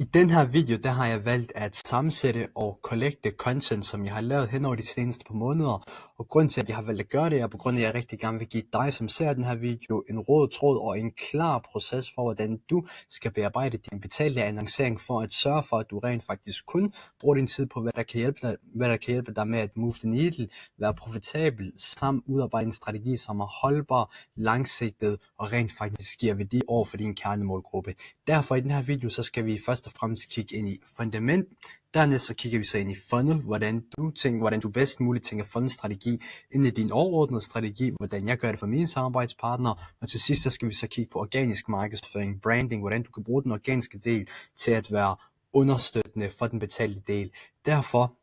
I den her video, der har jeg valgt at sammensætte og collecte content, som jeg har lavet hen over de seneste par måneder. Og grunden til, at jeg har valgt at gøre det, er på grund af, at jeg rigtig gerne vil give dig, som ser den her video, en rød tråd og en klar proces for, hvordan du skal bearbejde din betalte annoncering for at sørge for, at du rent faktisk kun bruger din tid på, hvad der kan hjælpe dig med at move the needle, være profitabel, samt udarbejde en strategi, som er holdbar, langsigtet og rent faktisk giver værdi over for din kernemålgruppe. Derfor i den her video, så skal vi først og fremmest kigge ind i fundament. Dernæst så kigger vi så ind i funnel, hvordan du bedst muligt tænker funnel-strategi ind i din overordnede strategi, hvordan jeg gør det for mine samarbejdspartnere. Og til sidst så skal vi så kigge på organisk markedsføring, branding, hvordan du kan bruge den organiske del til at være understøttende for den betalte del. Derfor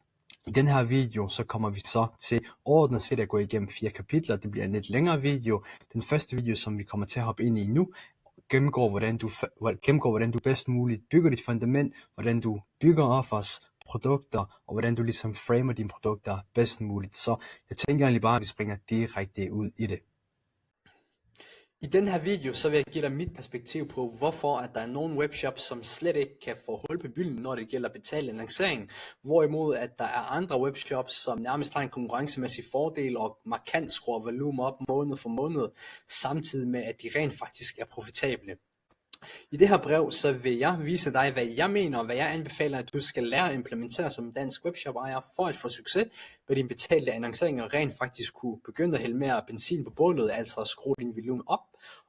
i den her video, så kommer vi så til overordnet set at gå igennem 4 kapitler. Det bliver en lidt længere video. Den første video, som vi kommer til at hoppe ind i nu, gennemgår, hvordan du bedst muligt bygger dit fundament, hvordan du bygger offers, produkter, og hvordan du ligesom framer dine produkter bedst muligt. Så jeg tænker egentlig bare, at vi springer direkte ud i det. I den her video, så vil jeg give dig mit perspektiv på, hvorfor at der er nogle webshops, som slet ikke kan få hul på bylden, når det gælder betalt annoncering. Hvorimod at der er andre webshops, som nærmest har en konkurrencemæssig fordel og markant skruer volumen op måned for måned, samtidig med at de rent faktisk er profitable. I det her brev, så vil jeg vise dig, hvad jeg mener og hvad jeg anbefaler, at du skal lære at implementere som dansk webshop-ejer for at få succes med din betalte annoncering og rent faktisk kunne begynde at hælde mere benzin på bålet, altså at skrue din volumen op.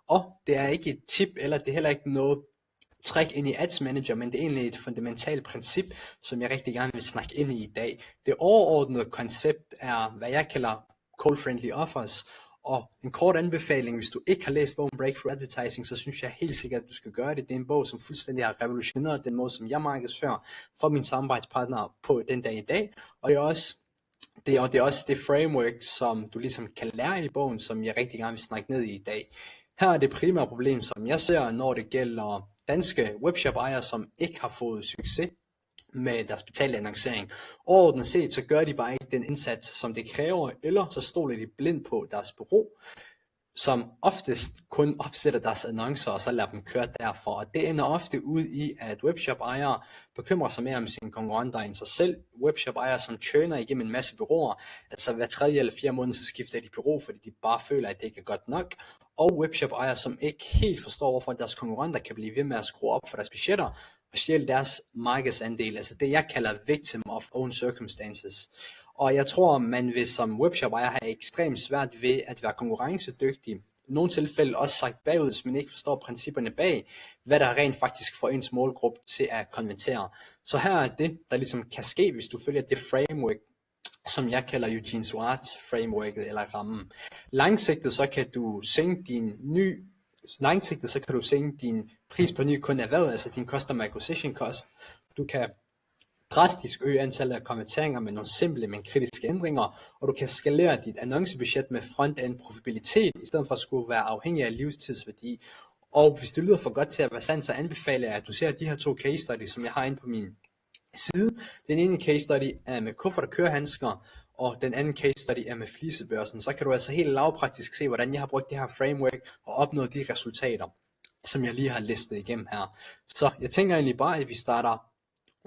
Og det er ikke et tip, eller det er heller ikke noget træk ind i Ads Manager, men det er egentlig et fundamentalt princip, som jeg rigtig gerne vil snakke ind i dag. Det overordnede koncept er, hvad jeg kalder cold-friendly offers. Og en kort anbefaling, hvis du ikke har læst bogen Breakthrough Advertising, så synes jeg helt sikkert, at du skal gøre det. Det er en bog, som fuldstændig har revolutioneret den måde, som jeg markedsfører for mine samarbejdspartnere på den dag i dag. Og det er også det framework, som du ligesom kan lære i bogen, som jeg rigtig gerne vil snakke ned i dag. Her er det primære problem, som jeg ser, når det gælder danske webshop-ejere, som ikke har fået succes med deres betalte annoncering. Overordnet set, så gør de bare ikke den indsats, som det kræver, eller så stoler de blindt på deres bureau, som oftest kun opsætter deres annoncer, og så lader dem køre derfor. Og det ender ofte ud i, at webshop-ejere bekymrer sig mere om sine konkurrenter end sig selv. Webshop-ejere, som churner igennem en masse bureauer, altså hver 3. eller 4. måned, så skifter de bureau, fordi de bare føler, at det ikke er godt nok. Og webshop-ejere, som ikke helt forstår, hvorfor deres konkurrenter kan blive ved med at skrue op for deres budgetter, og stjæle deres markedsandel, altså det jeg kalder victim of own circumstances. Og jeg tror, man vil som webshop-ejer have ekstremt svært ved at være konkurrencedygtig. I nogle tilfælde også sagt bagud, hvis man ikke forstår principperne bag, hvad der rent faktisk får ens målgruppe til at konvertere. Så her er det, der ligesom kan ske, hvis du følger det framework, som jeg kalder Eugene Schwartz frameworket eller rammen. Langsigtet så kan du sænke din pris på ny kunde erhvervet, altså din customer acquisition cost. Du kan drastisk øge antallet af konverteringer med nogle simple, men kritiske ændringer, og du kan skalere dit annoncebudget med front-end profitabilitet, i stedet for at skulle være afhængig af livstidsværdi. Og hvis det lyder for godt til at være sandt, så anbefaler jeg, at du ser de her 2 case studies, som jeg har inde på min side. Den ene case study er med kuffert og kørehandsker, og den anden case study er med flisebørsen. Så kan du altså helt lavpraktisk se, hvordan jeg har brugt det her framework og opnået de resultater, som jeg lige har listet igennem her. Så jeg tænker egentlig bare, at vi starter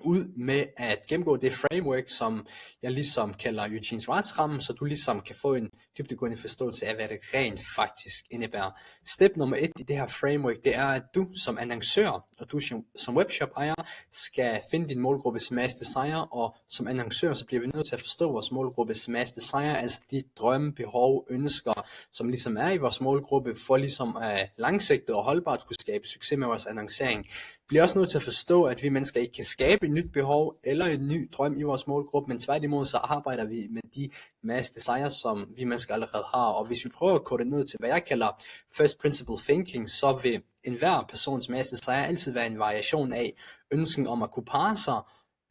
ud med at gennemgå det framework, som jeg ligesom kalder Eugene Schwartz-rammen, så du ligesom kan få en dybdegående forståelse af, hvad det rent faktisk indebærer. Step nummer 1 i det her framework, det er, at du som annoncør og du som webshop-ejer skal finde din målgruppes mass desire, og som annoncør så bliver vi nødt til at forstå vores målgruppes mass desire, altså de drømme, behov, ønsker, som ligesom er i vores målgruppe, for ligesom langsigtet og holdbart kunne skabe succes med vores annoncering. Vi bliver også nødt til at forstå, at vi mennesker ikke kan skabe et nyt behov eller en ny drøm i vores målgruppe, men tværtimod så arbejder vi med de mass desires, som vi mennesker allerede har. Og hvis vi prøver at kode det ned til, hvad jeg kalder first principle thinking, så vil enhver persons mass desire altid være en variation af ønsken om at kunne parre sig,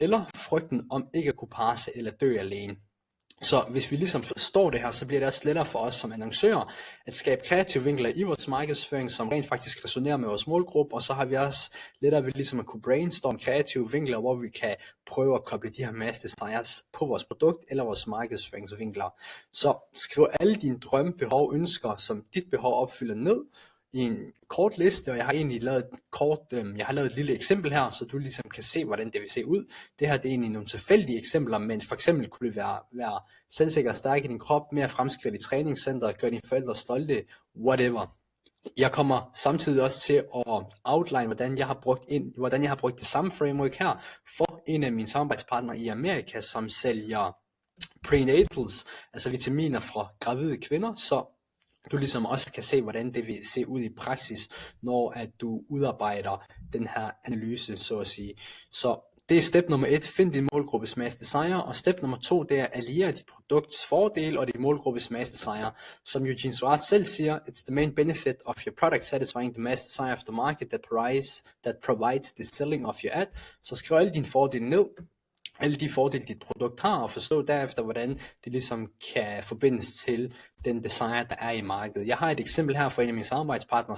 eller frygten om ikke at kunne parre sig eller dø alene. Så hvis vi ligesom forstår det her, så bliver det også lettere for os som annoncører at skabe kreative vinkler i vores markedsføring, som rent faktisk resonerer med vores målgruppe, og så har vi også lettere ved ligesom at kunne brainstorme kreative vinkler, hvor vi kan prøve at koble de her mass desires på vores produkt eller vores markedsføringsvinkler. Så skriv alle dine drømme, behov, ønsker, som dit behov opfylder ned. i en kort liste, og jeg har egentlig lavet jeg har lavet et lille eksempel her, så du ligesom kan se, hvordan det vil se ud. Det her, det er egentlig nogle tilfældige eksempler, men for eksempel kunne det være selvsikker og stærk i din krop, mere fremskridt i træningscenteret, gør dine forældre stolte, whatever. Jeg kommer samtidig også til at outline, hvordan jeg har brugt det samme framework her for en af mine samarbejdspartnere i Amerika, som sælger prenatals, altså vitaminer fra gravide kvinder, så du ligesom også kan se, hvordan det vil se ud i praksis, når at du udarbejder den her analyse, så at sige. Så det er step nummer 1, find din målgruppes masse desire, og step nummer 2, det er alliere dit produkts fordele og din målgruppes masse desire. Som Eugene Schwartz selv siger, it's the main benefit of your product satisfying the mass desire of the market that provides the selling of your ad. Så skriv alle dine fordele ned, alle de fordele dit produkt har, og forstå derefter, hvordan det ligesom kan forbindes til den desire, der er i markedet. Jeg har et eksempel her fra en af mine samarbejdspartnere,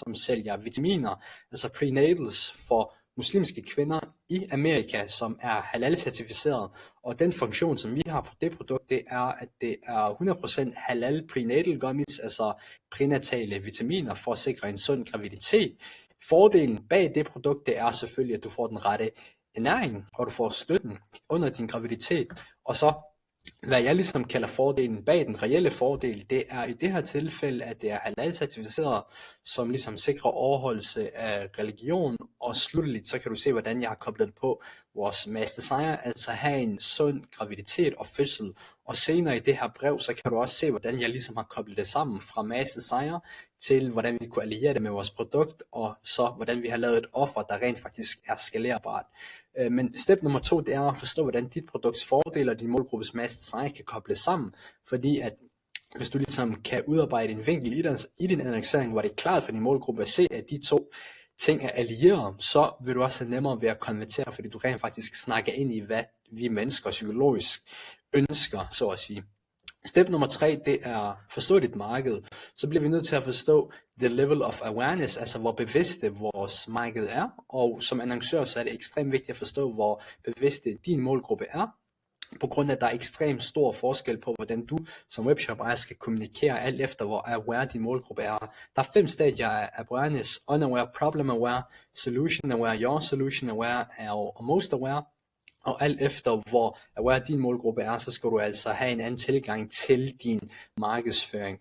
som sælger vitaminer, altså prenatals for muslimske kvinder i Amerika, som er halal-certificeret, og den funktion, som vi har på det produkt, det er, at det er 100% halal prenatal gummies, altså prenatale vitaminer for at sikre en sund graviditet. Fordelen bag det produkt, det er selvfølgelig, at du får den rette ernæring, og du får støtten under din graviditet, og så hvad jeg ligesom kalder fordelen bag den reelle fordel, det er i det her tilfælde, at det er halal-certificeret, som ligesom sikrer overholdelse af religion, og slutteligt så kan du se, hvordan jeg har koblet det på vores mass desire, altså have en sund graviditet og fødsel, og senere i det her brev, så kan du også se, hvordan jeg ligesom har koblet det sammen fra mass desire til, hvordan vi kunne alliere det med vores produkt, og så hvordan vi har lavet et offer, der rent faktisk er skalerbart. Men step nummer 2, det er at forstå, hvordan dit produkts fordele og din målgruppes masse desire kan kobles sammen, fordi at hvis du ligesom kan udarbejde en vinkel i din annoncering, hvor det er klart for din målgruppe at se, at de to ting er allieret, så vil du også have nemmere ved at konvertere, fordi du rent faktisk snakker ind i, hvad vi mennesker psykologisk ønsker, så at sige. Step nummer 3, det er forstå dit marked. Så bliver vi nødt til at forstå the level of awareness, altså hvor bevidste vores marked er, og som annoncør så er det ekstremt vigtigt at forstå, hvor bevidste din målgruppe er, på grund af at der er ekstremt stor forskel på, hvordan du som webshop ejer skal kommunikere, alt efter hvor aware din målgruppe er. Der er 5 stadier af awareness: unaware, problem aware, solution aware, your solution aware og most aware. Og alt efter hvor aware din målgruppe er, så skal du altså have en anden tilgang til din markedsføring.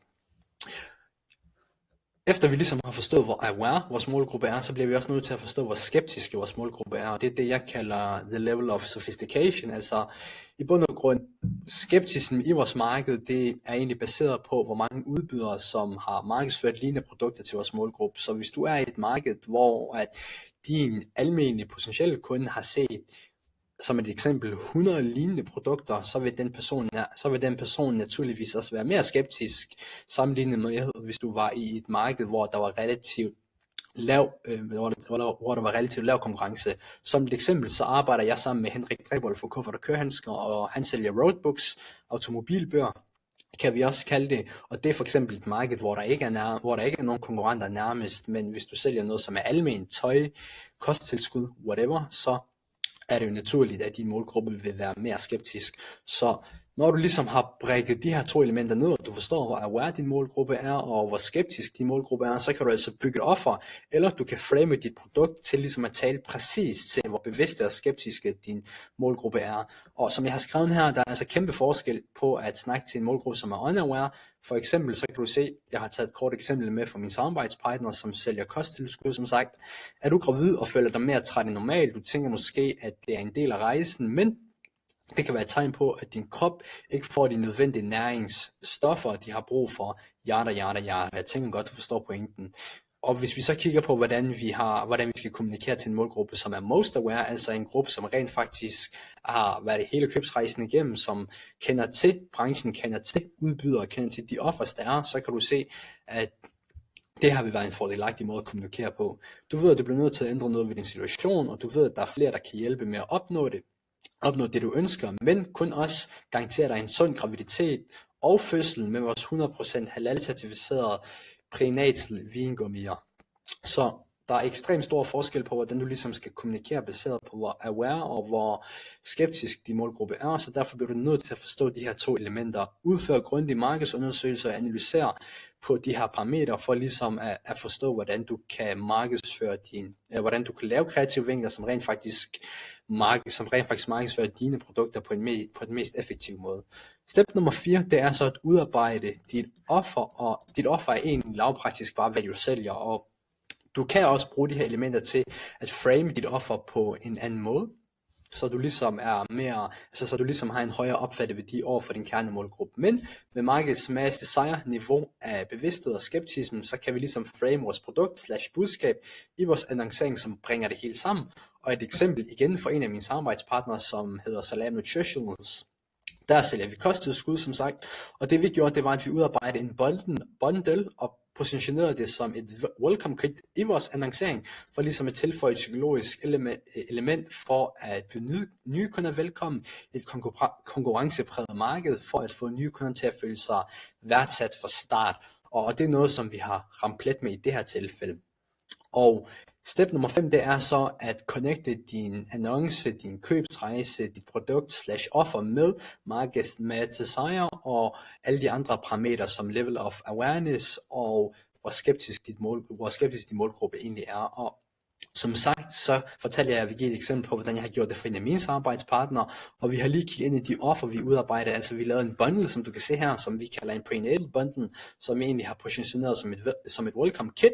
Efter vi ligesom har forstået, hvor aware vores målgruppe er, så bliver vi også nødt til at forstå, hvor skeptiske vores målgruppe er. Og det er det, jeg kalder the level of sophistication. Altså i bund og grund, skeptism i vores marked, det er egentlig baseret på, hvor mange udbydere, som har markedsført lignende produkter til vores målgruppe. Så hvis du er i et marked, hvor at din almindelige potentielle kunde har set, som et eksempel, 100 lignende produkter, så vil den person naturligvis også være mere skeptisk, sammenlignet med, hvis du var i et marked, hvor der var relativt lav konkurrence. Som et eksempel, så arbejder jeg sammen med Henrik Drebold for Kuffert og Kørehandsker, og han sælger roadbooks, automobilbøger, kan vi også kalde det, og det er for eksempel et marked, hvor der ikke er nogen konkurrenter nærmest, men hvis du sælger noget, som er almen tøj, kosttilskud, whatever, så er det jo naturligt, at din målgruppe vil være mere skeptisk. Så når du ligesom har brækket de her 2 elementer ned, og du forstår, hvor aware din målgruppe er, og hvor skeptisk din målgruppe er, så kan du altså bygge et offer, eller du kan frame dit produkt til ligesom at tale præcis til, hvor bevidste og skeptiske din målgruppe er. Og som jeg har skrevet her, der er altså kæmpe forskel på at snakke til en målgruppe, som er unaware. For eksempel, så kan du se, jeg har taget et kort eksempel med fra min samarbejdspartner, som sælger kosttilskud, som sagt. Er du gravid og føler dig mere træt end normalt, du tænker måske, at det er en del af rejsen, men det kan være et tegn på, at din krop ikke får de nødvendige næringsstoffer, de har brug for. Yada. Jeg tænker godt, du forstår pointen. Og hvis vi så kigger på, hvordan vi skal kommunikere til en målgruppe, som er most aware, altså en gruppe, som rent faktisk har været hele købsrejsen igennem, som kender til branchen, kender til udbydere, kender til de offers, der er, så kan du se, at det har vil være en fordelagtig måde at kommunikere på. Du ved, at du bliver nødt til at ændre noget ved din situation, og du ved, at der er flere, der kan hjælpe med at opnå det du ønsker, men kun også garantere dig en sund graviditet og fødsel med vores 100% halal-certificerede prenatal vingummier. Så der er ekstremt stor forskel på, hvordan du ligesom skal kommunikere baseret på, hvor aware og hvor skeptisk din målgruppe er, så derfor bliver du nødt til at forstå de her to elementer. Udføre grundige markedsundersøgelser og analysere på de her parametre, for ligesom at forstå, hvordan du kan markedsføre hvordan du kan lave kreative vinkler, som rent faktisk markedsfører dine produkter på den mest effektive måde. Step nummer 4, det er så at udarbejde dit offer, og dit offer er egentlig lavpraktisk bare, hvad du sælger, og du kan også bruge de her elementer til at frame dit offer på en anden måde, så du ligesom så du ligesom har en højere opfattelse værdi over for din kernemålgruppe. Men med markedets mass desire niveau af bevidsthed og skeptism, så kan vi ligesom frame vores produkt/budskab i vores annoncering, som bringer det hele sammen. Og et eksempel igen for en af mine samarbejdspartnere, som hedder Salam Nutritionals. Der sælger vi kosttilskud, som sagt, og det vi gjorde, det var, at vi udarbejdede en bundle og positionerede det som et welcome kit i vores annoncering, for ligesom at tilføje et psykologisk element for at byde nye kunder velkommen i et konkurrencepræget marked, for at få nye kunder til at føle sig værdsat fra start. Og det er noget, som vi har ramt plet med i det her tilfælde. Og step nummer 5, det er så at connecte din annonce, din købsrejse, dit produkt/offer med markedets mass desire og alle de andre parametre som level of awareness og hvor skeptisk din målgruppe egentlig er. Og som sagt, så fortalte jeg vil give et eksempel på, hvordan jeg har gjort det for en af mine samarbejdspartnere, og vi har lige kigget ind i de offer, vi udarbejder. Altså vi lavede en bundle, som du kan se her, som vi kalder en prenatal bundle, som egentlig har positioneret som et welcome kit.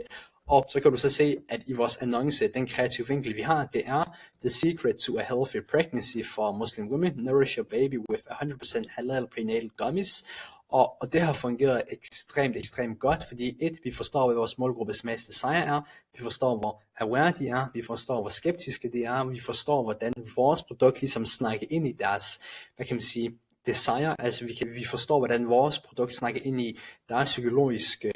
Og så kan du så se, at i vores annonce, den kreative vinkel, vi har, det er The Secret to a Healthy Pregnancy for Muslim Women. Nourish your baby with 100% halal prenatal gummies. Og det har fungeret ekstremt godt, fordi vi forstår, hvad vores målgruppes mass desire er, vi forstår, hvor aware de er, vi forstår, hvor skeptiske de er, vi forstår, hvordan vores produkt ligesom snakker ind i deres, desire, altså vi forstår, hvordan vores produkt snakker ind i deres psykologiske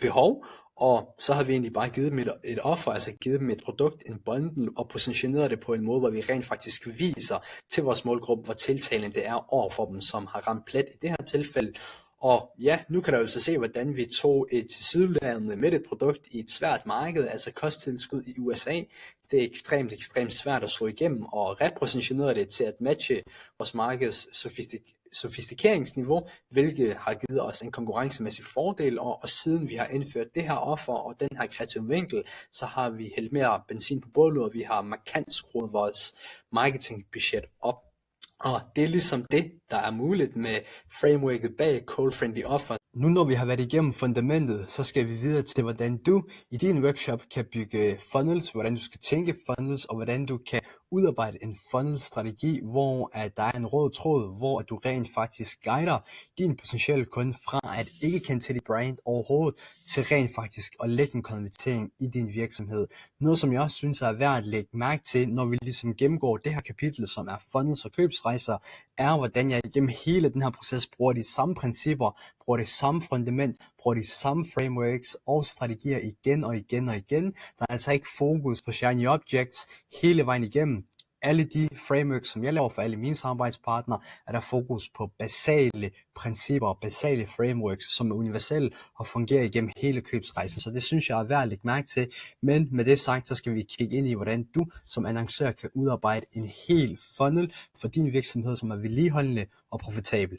behov, og så har vi egentlig bare givet dem et offer, altså givet dem et produkt, en bundle, og positioneret det på en måde, hvor vi rent faktisk viser til vores målgruppe, hvor tiltalende det er over for dem, som har ramt plet i det her tilfælde. Og ja, nu kan du jo så se, hvordan vi tog et tilsyneladende med et produkt i et svært marked, altså kosttilskud i USA. Det er ekstremt svært at slå igennem, og repositionere det til at matche vores markeds sofistikeringsniveau, hvilket har givet os en konkurrencemæssig fordel, og siden vi har indført det her offer og den her kreative vinkel, så har vi hældt mere benzin på bålet, og vi har markant skruet vores marketingbudget op. Og det er ligesom det, der er muligt med frameworket bag Cold Friendly Offer. Nu når vi har været igennem fundamentet, så skal vi videre til, hvordan du i din webshop kan bygge funnels, hvordan du skal tænke funnels, og hvordan du kan udarbejde en funnel-strategi, hvor der er en rød tråd, hvor du rent faktisk guider din potentielle kunde fra at ikke kende til dit brand overhovedet, til rent faktisk at lægge en konvertering i din virksomhed. Noget, som jeg også synes er værd at lægge mærke til, når vi ligesom gennemgår det her kapitel, som er funnels og købsrejser, er, hvordan jeg igennem hele den her proces bruger de samme principper, bruger det samme fundament, bruger de samme frameworks og strategier igen og igen og igen. Der er altså ikke fokus på shiny objects hele vejen igennem. Alle de frameworks, som jeg laver for alle mine samarbejdspartnere, er der fokus på basale principper og basale frameworks, som er universelle og fungerer igennem hele købsrejsen. Så det synes jeg er værd at lægge mærke til. Men med det sagt, så skal vi kigge ind i, hvordan du som annoncør kan udarbejde en hel funnel for din virksomhed, som er vedligeholdende og profitabel.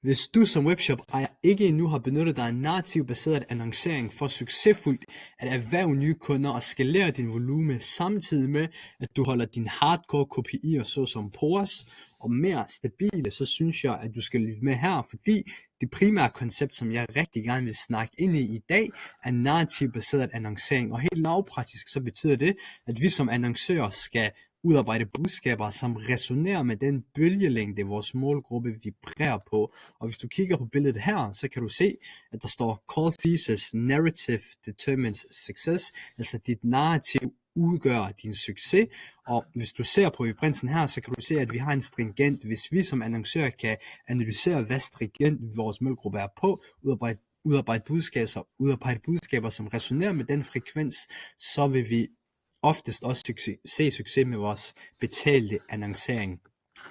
Hvis du som webshop ejer ikke endnu har benyttet dig af narrativbaseret annoncering for succesfuldt at erhverve nye kunder og skalere din volumen, samtidig med at du holder dine hardcore KPI'er såsom POAS og mere stabile, så synes jeg, at du skal lytte med her, fordi det primære koncept, som jeg rigtig gerne vil snakke ind i dag, er narrativbaseret annoncering. Og helt lavpraktisk så betyder det, at vi som annoncører skal udarbejde budskaber, som resonerer med den bølgelængde, vores målgruppe vibrerer på. Og hvis du kigger på billedet her, så kan du se, at der står Core Thesis Narrative Determines Success, altså dit narrativ udgør din succes. Og hvis du ser på vibransen her, så kan du se, at vi har en stringent. Hvis vi som annoncører kan analysere, hvad stringent vores målgruppe er på, udarbejde budskaber, som resonerer med den frekvens, så vil vi oftest også se succes med vores betalte annoncering.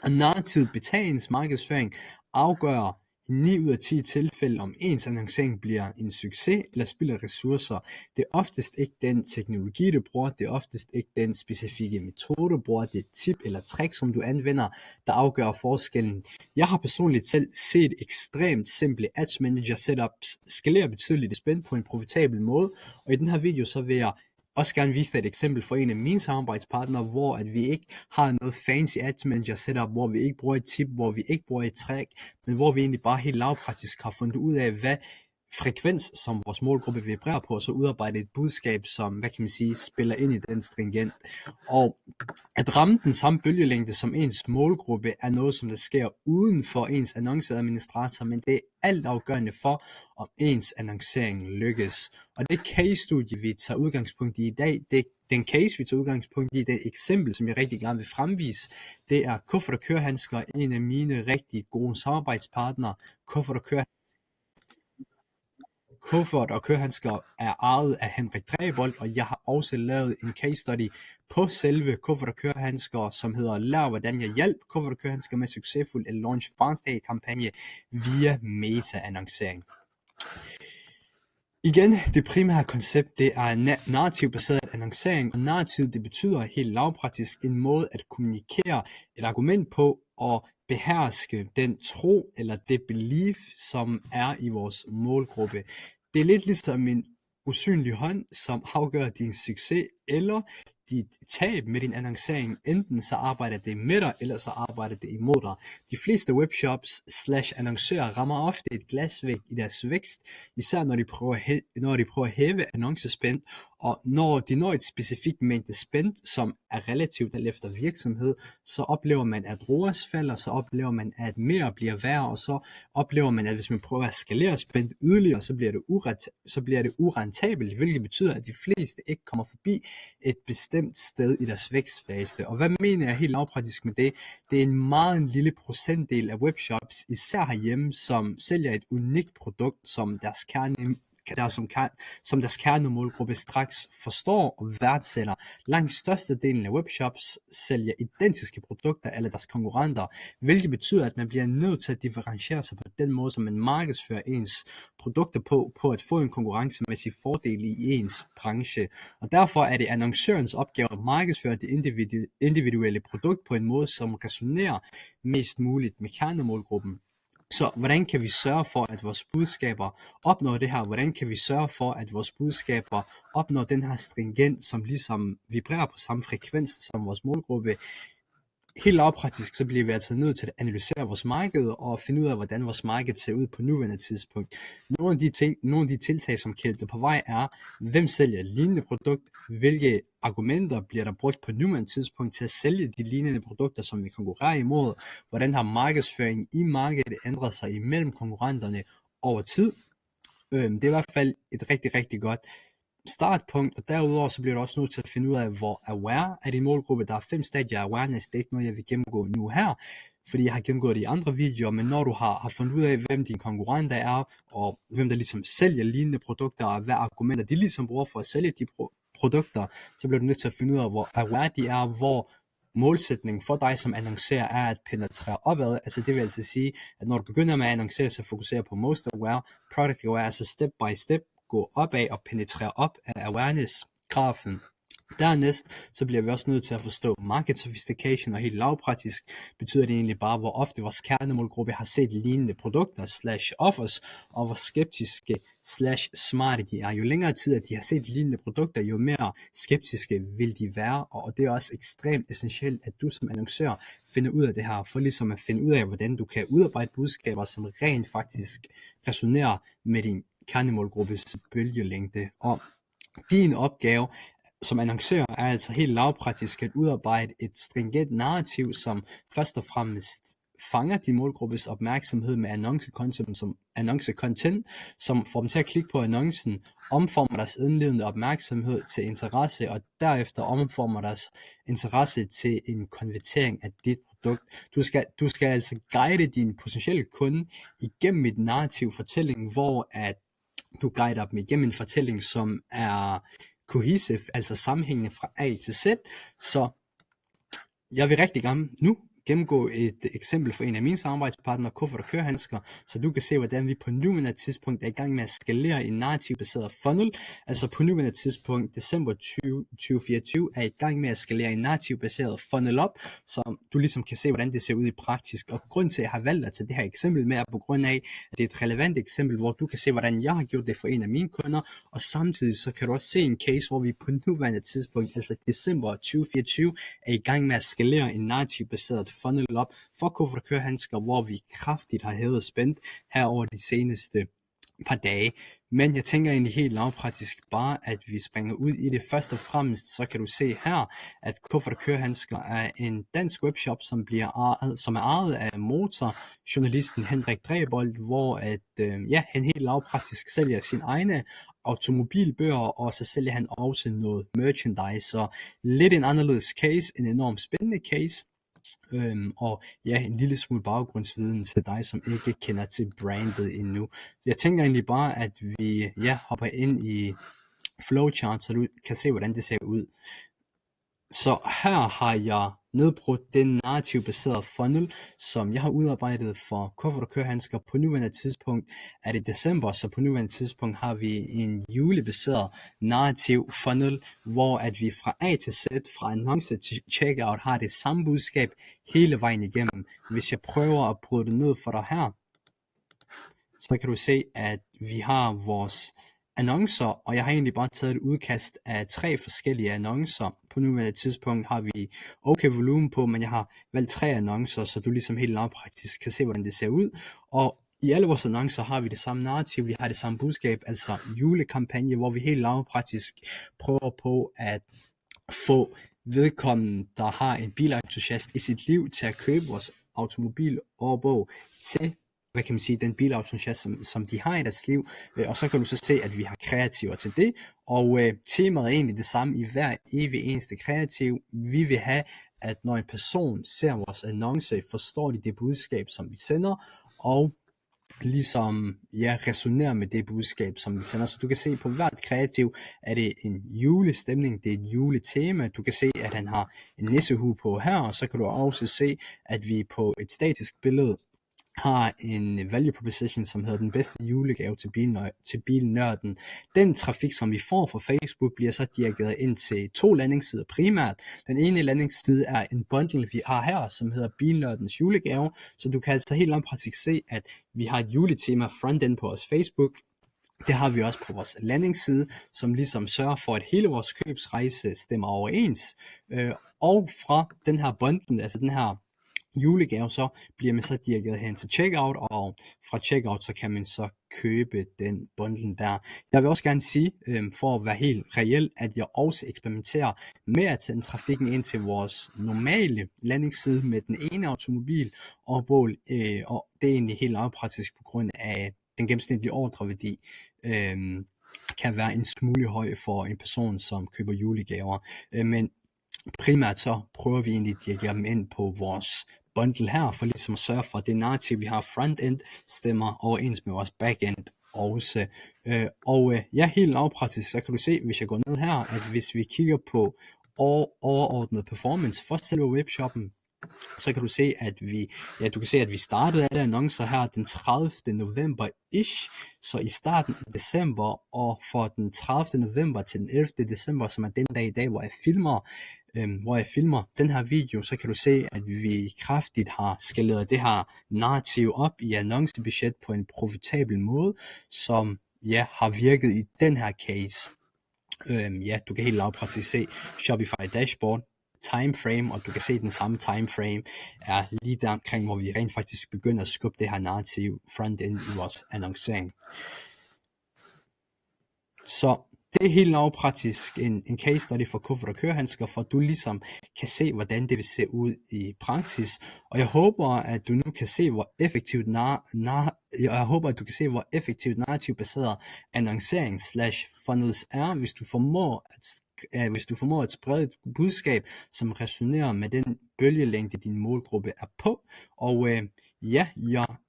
Og narrativ betalingsmarkedsføring afgør i 9 ud af 10 tilfælde, om ens annoncering bliver en succes eller spilder ressourcer. Det er oftest ikke den teknologi, du bruger, det er oftest ikke den specifikke metode, du bruger, det er tip eller trick, som du anvender, der afgør forskellen. Jeg har personligt selv set ekstremt simple Ads Manager setups skalere betydeligt spændt på en profitabel måde, og i den her video så vil jeg også gerne vise dig et eksempel for en af mine samarbejdspartnere, hvor at vi ikke har noget fancy Ads Manager setup, hvor vi ikke bruger et tip, hvor vi ikke bruger et trick, men hvor vi egentlig bare helt lavpraktisk har fundet ud af, hvad frekvens, som vores målgruppe vibrerer på, og så udarbejde et budskab, som, hvad kan man sige, spiller ind i den stringent. Og at ramme den samme bølgelængde som ens målgruppe, er noget, som der sker uden for ens annonceadministrator, men det er altafgørende for, om ens annoncering lykkes. Og det case-studie, vi tager udgangspunkt i dag, den case, vi tager udgangspunkt i, det eksempel, som jeg rigtig gerne vil fremvise, det er Kuffert og Kørehandsker, en af mine rigtig gode samarbejdspartnere. Kuffert og Kørehandsker er ejet af Henrik Drebold, og jeg har også lavet en case study på selve Kuffert og Kørehandsker, som hedder Lær hvordan jeg hjalp Kuffert og Kørehandsker med succesfuld at launch Farnsdag-kampagne via meta-annoncering. Igen, det primære koncept, det er narrativbaseret annoncering, og narrativ, det betyder helt lavpraktisk en måde at kommunikere et argument på og beherske den tro eller det belief, som er i vores målgruppe. Det er lidt ligesom en usynlig hånd, som afgør din succes eller dit tab med din annoncering. Enten så arbejder det med dig, eller så arbejder det imod dig. De fleste webshops / annoncører rammer ofte et glasvæg i deres vækst, især når de prøver at hæve annoncespend, og når de når et specifikt mængde spend, som er relativt alt efter virksomhed, så oplever man, at ROAS falder, så oplever man, at mere bliver værre, og så oplever man, at hvis man prøver at skalere spend yderligere, så bliver det urentabelt, hvilket betyder, at de fleste ikke kommer forbi et bestemt sted i deres vækstfase. Og hvad mener jeg helt lavpraktisk med det? Det er en meget lille procentdel af webshops, især herhjemme, som sælger et unikt produkt, som deres kernemålgruppe straks forstår og værdsætter. Langt størstedelen af webshops sælger identiske produkter eller deres konkurrenter, hvilket betyder, at man bliver nødt til at differentiere sig på den måde, som man markedsfører ens produkter på at få en konkurrencemæssig fordel i ens branche. Og derfor er det annoncørens opgave at markedsføre det individuelle produkt på en måde, som resonerer mest muligt med kernemålgruppen. Så hvordan kan vi sørge for, at vores budskaber opnår det her? Hvordan kan vi sørge for, at vores budskaber opnår den her stringent, som ligesom vibrerer på samme frekvens som vores målgruppe? Helt lavpraktisk, så bliver vi altså nødt til at analysere vores marked og finde ud af, hvordan vores marked ser ud på nuværende tidspunkt. Nogle af de tiltag, som kælder på vej, er, hvem sælger et lignende produkt, hvilke argumenter bliver der brugt på nuværende tidspunkt til at sælge de lignende produkter, som vi konkurrerer imod, hvordan har markedsføringen i markedet ændret sig imellem konkurrenterne over tid. Det er i hvert fald et rigtig, rigtig godt startpunkt, og derudover så bliver du også nødt til at finde ud af, hvor aware er din målgruppe. Der er 5 stadier af awareness, det er ikke noget, jeg vil gennemgå nu her, fordi jeg har gennemgået det i andre videoer, men når du har fundet ud af, hvem dine konkurrenter er, og hvem der ligesom sælger lignende produkter, og hvad argumenter de ligesom bruger for at sælge de produkter, så bliver du nødt til at finde ud af, hvor aware de er, hvor målsætningen for dig som annoncerer er at penetrere opad. Altså det vil altså sige, at når du begynder med at annoncere, så fokuserer på most aware, product aware, altså step by step, gå opad og penetrere op af awareness-grafen. Dernæst så bliver vi også nødt til at forstå market sophistication, og helt lavpraktisk betyder det egentlig bare, hvor ofte vores kernemålgruppe har set lignende produkter / offers, og hvor skeptiske / smarte de er. Jo længere tid, at de har set lignende produkter, jo mere skeptiske vil de være, og det er også ekstremt essentielt, at du som annoncør finder ud af det her, for ligesom at finde ud af, hvordan du kan udarbejde budskaber, som rent faktisk resonerer med din kernemålgruppes bølgelængde. Og din opgave som annoncør er altså helt lavpraktisk at udarbejde et stringent narrativ, som først og fremmest fanger din målgruppes opmærksomhed med annoncecontent, som får dem til at klikke på annoncen, omformer deres indledende opmærksomhed til interesse, og derefter omformer deres interesse til en konvertering af dit produkt. Du skal altså guide din potentielle kunde igennem et narrativ fortælling, hvor at du guider dem igennem en fortælling, som er cohesive, altså sammenhængende fra A til Z. Så jeg vil rigtig gerne nu gennemgå et eksempel for en af mine samarbejdspartnere, Kuffert og Kørehandsker, så du kan se, hvordan vi på nuværende tidspunkt er i gang med at skalere en narrativbaseret funnel. Altså på nuværende tidspunkt, december 2024, er i gang med at skalere en narrativbaseret funnel op, så du ligesom kan se, hvordan det ser ud i praktisk. Og grund til, at jeg har valgt at tage det her eksempel med, er på grund af, at det er et relevant eksempel, hvor du kan se, hvordan jeg har gjort det for en af mine kunder, og samtidig så kan du også se en case, hvor vi på nuværende tidspunkt, altså december 2024, er i gang med at skalere en narrativbaseret funnel op for Kuffert og Kørehandsker, hvor vi kraftigt har hævet spændt her over de seneste par dage. Men jeg tænker egentlig helt lavpraktisk bare, at vi springer ud i det. Først og fremmest, så kan du se her, at Kuffert og Kørehandsker er en dansk webshop, som er ejet af motorjournalisten Henrik Drebold, hvor han helt lavpraktisk sælger sine egne automobilbøger, og så sælger han også noget merchandise. Så lidt en anderledes case, en enormt spændende case. Og ja, en lille smule baggrundsviden til dig, som ikke kender til brandet endnu. Jeg tænker egentlig bare, at vi hopper ind i flowchart, så du kan se, hvordan det ser ud. Så her har jeg nedbrudt den narrativbaserede funnel, som jeg har udarbejdet for Kuffert og Kørehandsker. På nuværende tidspunkt er det december, så på nuværende tidspunkt har vi en julebaseret narrativ funnel, hvor at vi fra A til Z, fra annonce til checkout, har det samme budskab hele vejen igennem. Hvis jeg prøver at bryde det ned for dig her, så kan du se, at vi har vores annoncer, og jeg har egentlig bare taget et udkast af 3 forskellige annoncer. På nuværende tidspunkt har vi okay volumen på, men jeg har valgt 3 annoncer, så du ligesom helt lavpraktisk kan se, hvordan det ser ud. Og i alle vores annoncer har vi det samme narrativ, vi har det samme budskab, altså julekampagne, hvor vi helt lavpraktisk prøver på at få vedkommende, der har en bilentusiast i sit liv, til at købe vores automobilårbog til den bilentusiast, som de har i deres liv, og så kan du så se, at vi har kreativer til det, og temaet er egentlig det samme i hver evig eneste kreativ. Vi vil have, at når en person ser vores annonce, forstår de det budskab, som vi sender, og ligesom resonerer med det budskab, som vi sender. Så du kan se, på hvert kreativ er det en julestemning, det er et juletema. Du kan se, at han har en nissehue på her, og så kan du også se, at vi på et statisk billede har en value proposition, som hedder den bedste julegave til bilnørden. Den trafik, som vi får fra Facebook, bliver så dirigeret ind til 2 landingssider primært. Den ene landingsside er en bundle, vi har her, som hedder bilnørdens julegave. Så du kan altså helt lavpraktisk se, at vi har et juletema frontend på vores Facebook. Det har vi også på vores landingsside, som ligesom sørger for, at hele vores købsrejse stemmer overens. Og fra den her bundle, altså den her julegave, så bliver man så dirigeret hen til checkout, og fra checkout så kan man så købe den bundle der. Jeg vil også gerne sige, for at være helt reel, at jeg også eksperimenterer med at sende trafikken ind til vores normale landingsside med den ene automobil og bål, og det er egentlig helt lavpraktisk på grund af den gennemsnitlige ordreværdi kan være en smule høj for en person, som køber julegaver, men primært så prøver vi egentlig at dirigere dem ind på vores bundle her, for ligesom at sørge for, at det narrativ, vi har frontend, stemmer overens med vores backend også. Helt lavpraktisk, så kan du se, hvis jeg går ned her, at hvis vi kigger på overordnet performance for selve webshoppen, så kan du se, at vi startede alle annoncer her den 30. november-ish, så i starten af december, og for den 30. november til den 11. december, som er den dag i dag, hvor jeg filmer den her video, så kan du se, at vi kraftigt har skaleret det her narrativ op i annoncebudget på en profitabel måde, som har virket i den her case. Du kan helt lavpraktisk se Shopify dashboard, timeframe, og du kan se, at den samme timeframe er lige der omkring, hvor vi rent faktisk begynder at skubbe det her narrativ frontend i vores annoncering. Så det er helt lavpraktisk en case study for Kuffert og Kørehandsker, for at du ligesom kan se, hvordan det vil se ud i praksis. Og jeg håber, at du nu kan se, hvor effektivt narrativbaseret annoncering / funnels er, hvis du formår at sprede et budskab, som resonerer med den bølgelængde, din målgruppe er på. Og jeg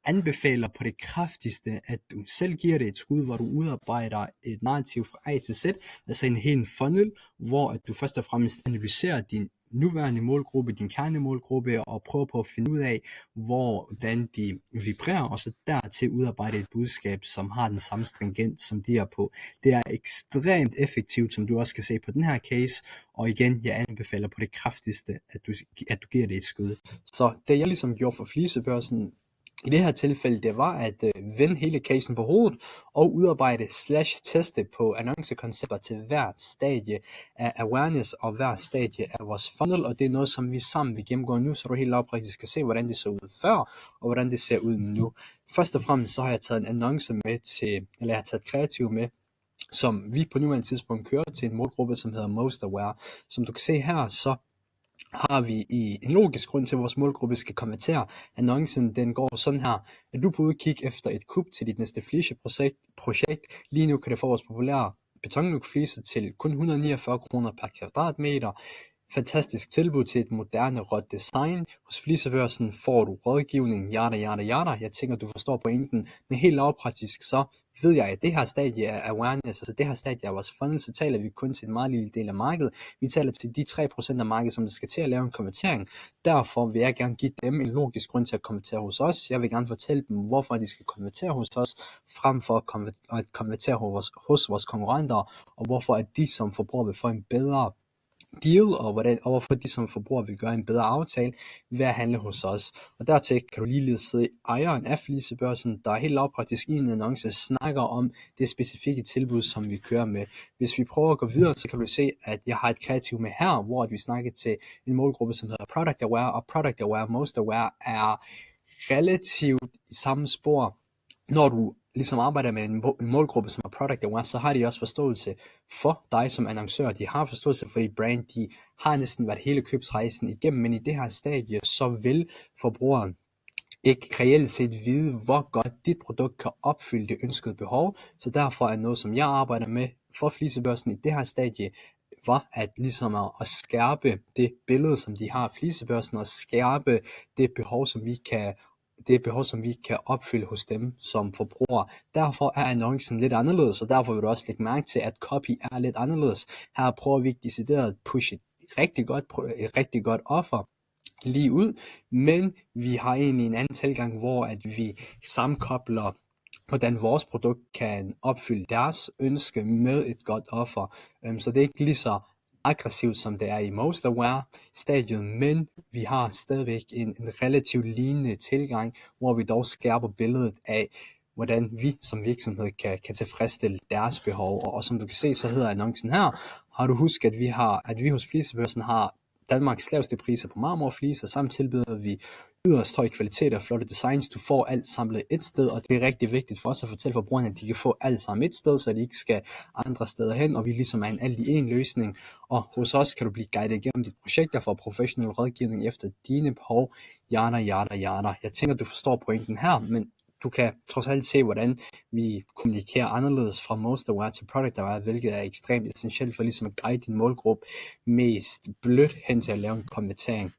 anbefaler på det kraftigste, at du selv giver det et skud, hvor du udarbejder et narrativ fra A til Z, altså en hel funnel, hvor at du først og fremmest analyserer din nuværende målgruppe, din kernemålgruppe, og prøve på at finde ud af, hvordan de vibrerer, og så dertil udarbejde et budskab, som har den samme stringens, som de er på. Det er ekstremt effektivt, som du også kan se på den her case, og igen, jeg anbefaler på det kraftigste, at du giver det et skud. Så det jeg ligesom gjorde for flisebørsen, i det her tilfælde, det var at vende hele casen på hovedet og udarbejde /teste på annoncekoncepter til hvert stadie af awareness og hvert stadie af vores funnel, og det er noget, som vi sammen vil gennemgå nu, så du helt lavpraktisk kan se, hvordan det så ud før, og hvordan det ser ud nu. Først og fremmest så har jeg taget en annonce med jeg har taget kreativ med, som vi på nuværende tidspunkt kører til en målgruppe, som hedder Most Aware. Som du kan se her, så har vi en logisk grund til, at vores målgruppe skal konvertere. Annoncen, den går sådan her, at du er på udkig efter et kub til dit næste fliseprojekt. Lige nu kan det få vores populære betonlukfliser til kun 149 kroner per kvadratmeter. Fantastisk tilbud til et moderne råt design. Hos Flisebørsen får du rådgivning, yada. Jeg tænker, du forstår pointen, men helt lavpraktisk så ved jeg, at det her stadie af awareness, altså det her stadie af vores funnel, så taler vi kun til en meget lille del af markedet. Vi taler til de 3% af markedet, som der skal til at lave en konvertering. Derfor vil jeg gerne give dem en logisk grund til at konvertere hos os. Jeg vil gerne fortælle dem, hvorfor de skal konvertere hos os, frem for at konvertere hos vores konkurrenter, og hvorfor at de som forbrugere vil få en bedre deal, og hvorfor de som forbrugere vil gøre en bedre aftale ved at handle hos os. Og dertil kan du ligeledes se ejeren af Flisebørsen, der helt lavpraktisk i en annonce snakker om det specifikke tilbud, som vi kører med. Hvis vi prøver at gå videre, så kan du se, at jeg har et kreativ med her, hvor vi snakker til en målgruppe, som hedder Product Aware, og Product Aware, Most Aware er relativt i samme spor. Når du ligesom arbejder med en målgruppe, som er Product Aware, så har de også forståelse for dig som annoncør. De har forståelse for dit brand. De har næsten været hele købsrejsen igennem, men i det her stadie, så vil forbrugeren ikke reelt set vide, hvor godt dit produkt kan opfylde det ønskede behov. Så derfor er noget, som jeg arbejder med for Flisebørsen i det her stadie, var at ligesom at skærpe det billede, som de har af Flisebørsen, og skærpe det behov, som vi kan opfylde hos dem som forbrugere. Derfor er annoncen lidt anderledes, og derfor vil du også lægge mærke til, at copy er lidt anderledes. Her prøver vi ikke decideret at pushe et rigtig godt offer lige ud, men vi har egentlig en anden tilgang, hvor at vi sammenkobler, hvordan vores produkt kan opfylde deres ønske med et godt offer. Så det er ikke lige så aggressivt, som det er i Most Aware-stadiet, men vi har stadigvæk en relativt lignende tilgang, hvor vi dog skærper billedet af, hvordan vi som virksomhed kan tilfredsstille deres behov. Og som du kan se, så hedder annoncen her, har du husket, at vi hos Flisebørsen har Danmarks laveste priser på marmorfliser, samt tilbyder vi yderst høj kvalitet og flotte designs. Du får alt samlet et sted, og det er rigtig vigtigt for os at fortælle forbrugerne, at de kan få alt sammen et sted, så de ikke skal andre steder hen, og vi ligesom er en alt i en løsning. Og hos os kan du blive guidet igennem dit projekt og få professionel rådgivning efter dine behov, yada. Jeg tænker, du forstår pointen her, men du kan trods alt se, hvordan vi kommunikerer anderledes fra Most Aware til Product Aware, hvilket er ekstremt essentielt for ligesom at guide din målgruppe mest blødt hen til at lave en konvertering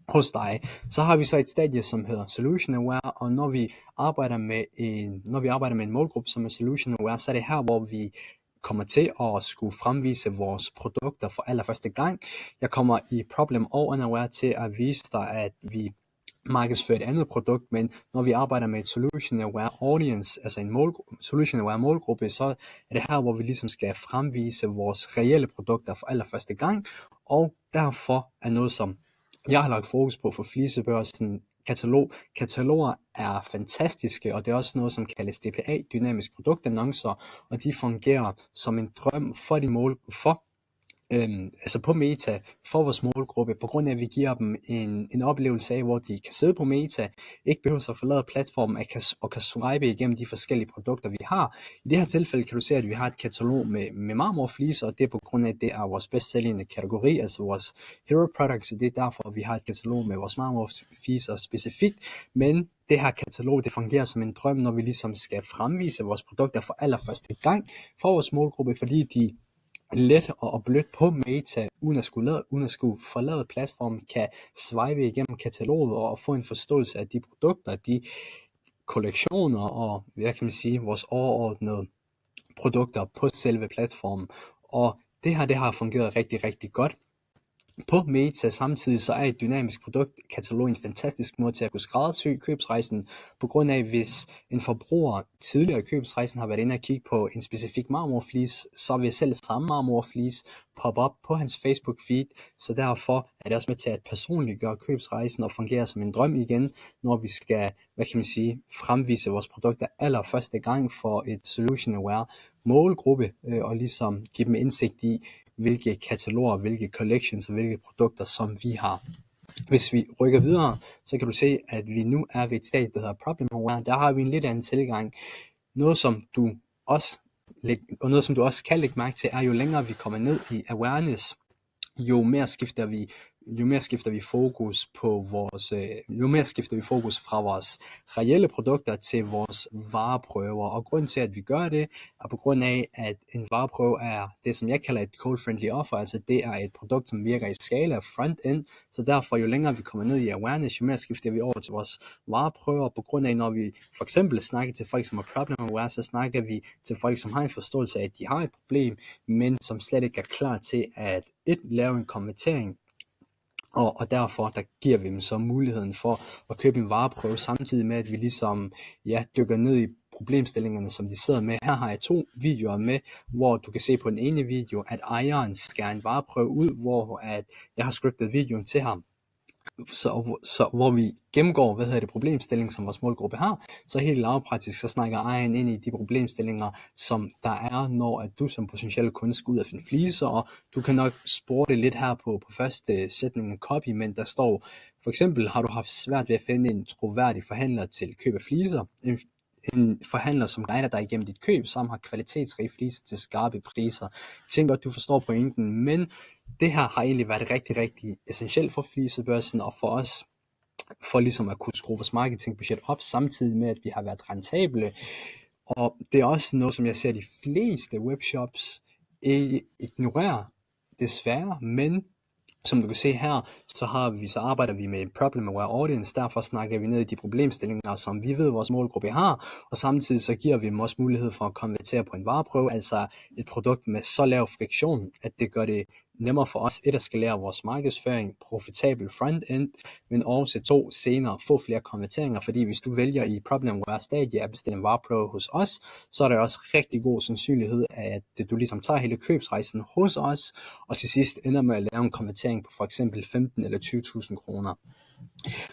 hos dig. Så har vi så et stadie, som hedder Solution Aware, og når vi arbejder med en målgruppe, som er Solution Aware, så er det her, hvor vi kommer til at skulle fremvise vores produkter for allerførste gang. Jeg kommer i Problem og Unaware til at vise dig, at vi markedsføre et andet produkt, men når vi arbejder med et Solution Aware Audience, altså en Solution Aware målgruppe, så er det her, hvor vi ligesom skal fremvise vores reelle produkter for allerførste gang, og derfor er noget, som jeg har lagt fokus på for Flisebørsen, Kataloger er fantastiske, og det er også noget, som kaldes DPA, dynamisk produktannoncer, og de fungerer som en drøm for altså på Meta, for vores målgruppe, på grund af, at vi giver dem en oplevelse af, hvor de kan sidde på Meta, ikke behøver at forlade platformen og kan swipe igennem de forskellige produkter, vi har. I det her tilfælde kan du se, at vi har et katalog med marmorfliser, og det er på grund af, at det er vores bedst sælgende kategori, altså vores hero products, og det er derfor, at vi har et katalog med vores marmorfliser specifikt, men det her katalog, det fungerer som en drøm, når vi ligesom skal fremvise vores produkter for allerførste gang for vores målgruppe, fordi de let og blødt på Meta, uden at skulle forlade platformen, kan swipe igennem kataloget og få en forståelse af de produkter, de kollektioner og, hvad kan man sige, vores overordnede produkter på selve platformen. Og det her har fungeret rigtig, rigtig godt. På Meta samtidig så er et dynamisk produktkatalog en fantastisk måde til at kunne skræddersy købsrejsen, på grund af, hvis en forbruger tidligere i købsrejsen har været inde og kigge på en specifik marmorflis, så vil selv samme marmorflis poppe op på hans Facebook feed, så derfor er det også med til at personliggøre købsrejsen og fungere som en drøm igen, når vi skal, fremvise vores produkter allerførste gang for et solution aware målgruppe, og ligesom give dem indsigt i, hvilke kataloger, hvilke collections og hvilke produkter, som vi har. Hvis vi rykker videre, så kan du se, at vi nu er ved et stadie, der hedder Problem Aware. Der har vi en lidt anden tilgang. Noget, som du også kan lægge mærke til, er, jo længere vi kommer ned i awareness, jo mere skifter vi fokus på fra vores reelle produkter til vores vareprøver. Og grunden til, at vi gør det, er på grund af, at en vareprøve er det, som jeg kalder et cold-friendly offer. Altså det er et produkt, som virker i skala front-end. Så derfor, jo længere vi kommer ned i awareness, jo mere skifter vi over til vores vareprøver. På grund af, når vi for eksempel snakker til folk, som har problem aware, så snakker vi til folk, som har en forståelse af, at de har et problem, men som slet ikke er klar til at lave en konvertering. Og derfor der giver vi dem så muligheden for at købe en vareprøve, samtidig med, at vi ligesom dykker ned i problemstillingerne, som de sidder med. Her har jeg 2 videoer med, hvor du kan se på den ene video, at ejeren skærer en vareprøve ud, hvor at jeg har scriptet videoen til ham. Så hvor vi gennemgår, problemstilling, som vores målgruppe har, så helt lavpraktisk, så snakker ejeren ind i de problemstillinger, som der er, når at du som potentiel kunde skal ud af finde fliser, og du kan nok spore det lidt her på første sætning af copy, men der står, for eksempel har du haft svært ved at finde en troværdig forhandler til køb af fliser, en forhandler, som guider dig igennem dit køb, som har kvalitetsrige fliser til skarpe priser. Jeg tænker godt, du forstår pointen, men det her har egentlig været rigtig, rigtig essentielt for flisebørsen og for os, for ligesom at kunne skrue vores marketingbudget op, samtidig med, at vi har været rentable. Og det er også noget, som jeg ser de fleste webshops ikke ignorerer, desværre, men som du kan se her, så arbejder vi med en problem aware audience, derfor snakker vi ned i de problemstillinger, som vi ved, vores målgruppe har, og samtidig så giver vi dem også mulighed for at konvertere på en vareprøve, altså et produkt med så lav friktion, at det gør det nemmere for os, at skalere vores markedsføring, profitabel front-end, men også 2, senere få flere konverteringer, fordi hvis du vælger i problem aware stadie at bestille en vareprøve hos os, så er der også rigtig god sandsynlighed, at du ligesom tager hele købsrejsen hos os, og til sidst ender med at lave en konvertering på for eksempel 15 eller 20.000 kroner.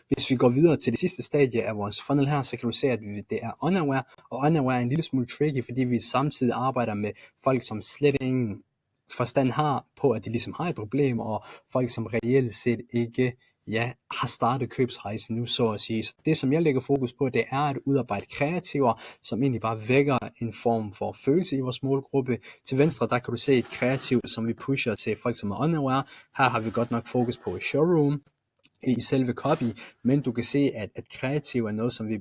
Hvis vi går videre til det sidste stadie af vores funnel her, så kan du se, at det er unaware, og unaware er en lille smule tricky, fordi vi samtidig arbejder med folk, som slet ingen forstand har på, at de ligesom har et problem, og folk, som reelt set ikke har startet købsrejsen nu, så at sige. Så det, som jeg lægger fokus på, det er at udarbejde kreativer, som egentlig bare vækker en form for følelse i vores målgruppe. Til venstre, der kan du se et kreativ, som vi pusher til folk, som er unaware. Her har vi godt nok fokus på showroom i selve copy, men du kan se, at kreativ er noget, som vi,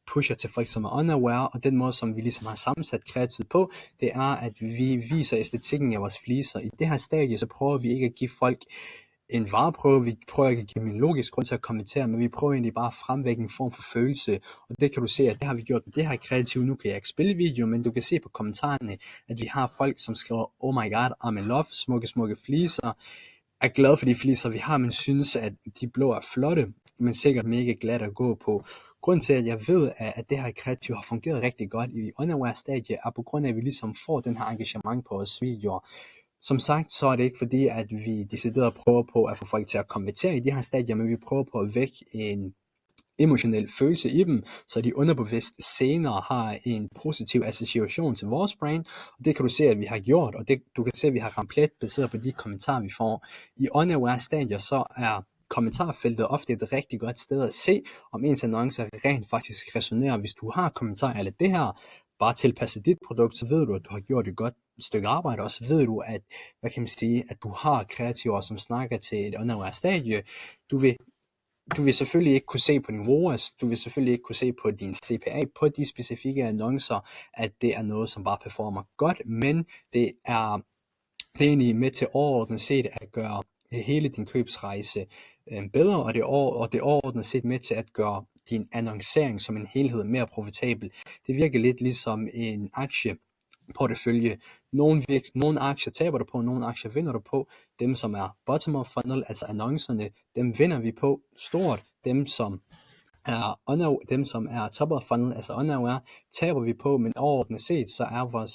pusher til folk, som er unaware, og den måde, som vi ligesom har sammensat kreativ på, det er, at vi viser æstetikken af vores fliser. I det her stadie, så prøver vi ikke at give folk en vareprøve, vi prøver ikke at give dem en logisk grund til at kommentere, men vi prøver egentlig bare at fremvække en form for følelse, og det kan du se, at det har vi gjort med det her kreativ. Nu kan jeg ikke spille video, men du kan se på kommentarerne, at vi har folk, som skriver, oh my god, I'm in love, smukke fliser, er glad for de fliser, vi har, men synes, at de blå er flotte, men sikkert mega glad at gå på. Grunden til, at jeg ved, at det her kreativ har fungeret rigtig godt i unaware stadie, er på grund af, at vi ligesom får den her engagement på vores videoer. Som sagt, så er det ikke fordi, at vi decideret prøver på at få folk til at konvertere i de her stadier, men vi prøver på at vække en emotionel følelse i dem, så de underbevidst senere har en positiv association til vores brand, og det kan du se, at vi har gjort, og du kan se, at vi har ramt plet baseret på de kommentarer, vi får. I unaware stadier, så er kommentarfeltet ofte et rigtig godt sted at se, om ens annoncer rent faktisk resonerer. Hvis du har kommentarer eller det her, bare tilpasse dit produkt, så ved du, at du har gjort et godt stykke arbejde, og så ved du, at, at du har kreativer, som snakker til et unaware stadie. Du vil selvfølgelig ikke kunne se på din ROAS, du vil selvfølgelig ikke kunne se på din CPA, på de specifikke annoncer, at det er noget, som bare performer godt, men det er egentlig med til overordnet set at gøre hele din købsrejse bedre, og det er overordnet set med til at gøre din annoncering som en helhed mere profitabel. Det virker lidt ligesom en aktie. portefølje. Nogle aktier taber du på, nogle aktier vinder du på. Dem, som er bottom of funnel, altså annoncerne, dem vinder vi på stort. Dem, som er top of funnel, altså unaware, taber vi på, men overordnet set, så er vores,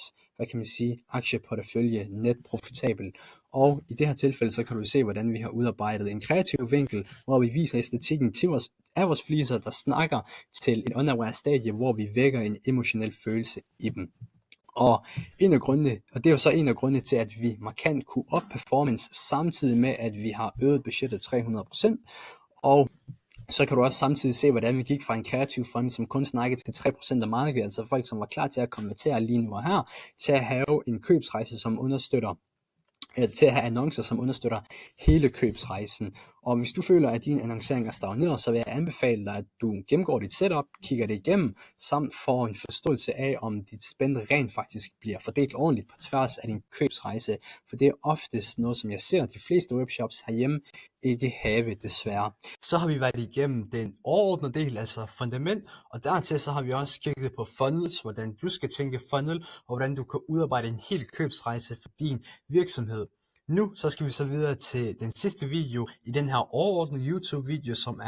aktieportefølje net profitabel. Og i det her tilfælde, så kan du se, hvordan vi har udarbejdet en kreativ vinkel, hvor vi viser æstetikken af vores fliser, der snakker til et unaware stadie, hvor vi vækker en emotionel følelse i dem. Og det er jo så en af grundene til, at vi markant kunne up performance, samtidig med, at vi har øget budgettet 300%, og så kan du også samtidig se, hvordan vi gik fra en kreativ fond, som kun snakkede til 3% af markedet, altså folk, som var klar til at konvertere lige nu og her, til at have en købsrejse, som understøtter, til at have annoncer, som understøtter hele købsrejsen. Og hvis du føler, at din annoncering er stagneret, så vil jeg anbefale dig, at du gennemgår dit setup, kigger det igennem, samt får en forståelse af, om dit spend rent faktisk bliver fordelt ordentligt på tværs af din købsrejse. For det er oftest noget, som jeg ser de fleste webshops herhjemme ikke have, desværre. Så har vi været igennem den overordnede del, altså fundament, og dertil så har vi også kigget på funnels, hvordan du skal tænke funnel, og hvordan du kan udarbejde en hel købsrejse for din virksomhed. Nu så skal vi så videre til den sidste video i den her overordnede YouTube-video, som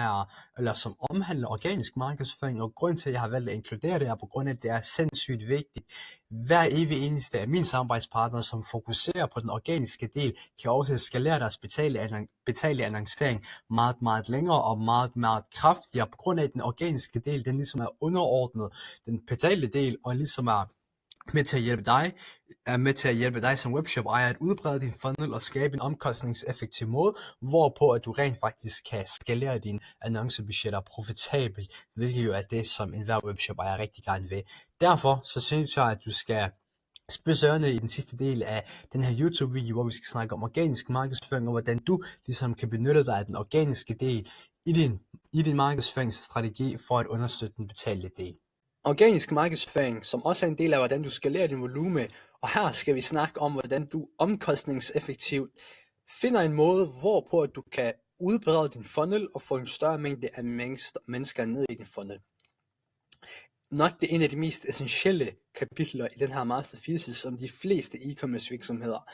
omhandler organisk markedsføring, og grund til, at jeg har valgt at inkludere det, er på grund af, at det er sindssygt vigtigt. Hver evig eneste af mine samarbejdspartnere, som fokuserer på den organiske del, kan også skalere deres betalte annoncering meget, meget længere og meget, meget kraftigere, på grund af, at den organiske del, den ligesom er underordnet den betalte del, og ligesom er med til at hjælpe dig som webshop ejer at udbrede din funnel og skabe en omkostningseffektiv måde, hvorpå at du rent faktisk kan skalere dine annoncebudgetter profitabelt, hvilket jo er det, som enhver webshop ejer rigtig gerne vil. Derfor så synes jeg, at du skal spidse ørerne i den sidste del af den her YouTube-video, hvor vi skal snakke om organisk markedsføring, og hvordan du ligesom kan benytte dig af den organiske del i din markedsføringsstrategi for at understøtte den betalte del. Organisk markedsføring, som også er en del af, hvordan du skalerer din volumen, og her skal vi snakke om, hvordan du omkostningseffektivt finder en måde, hvorpå at du kan udbrede din funnel og få en større mængde af mennesker ned i din funnel. Nok det er en af de mest essentielle kapitler i den her master thesis, som de fleste e-commerce virksomheder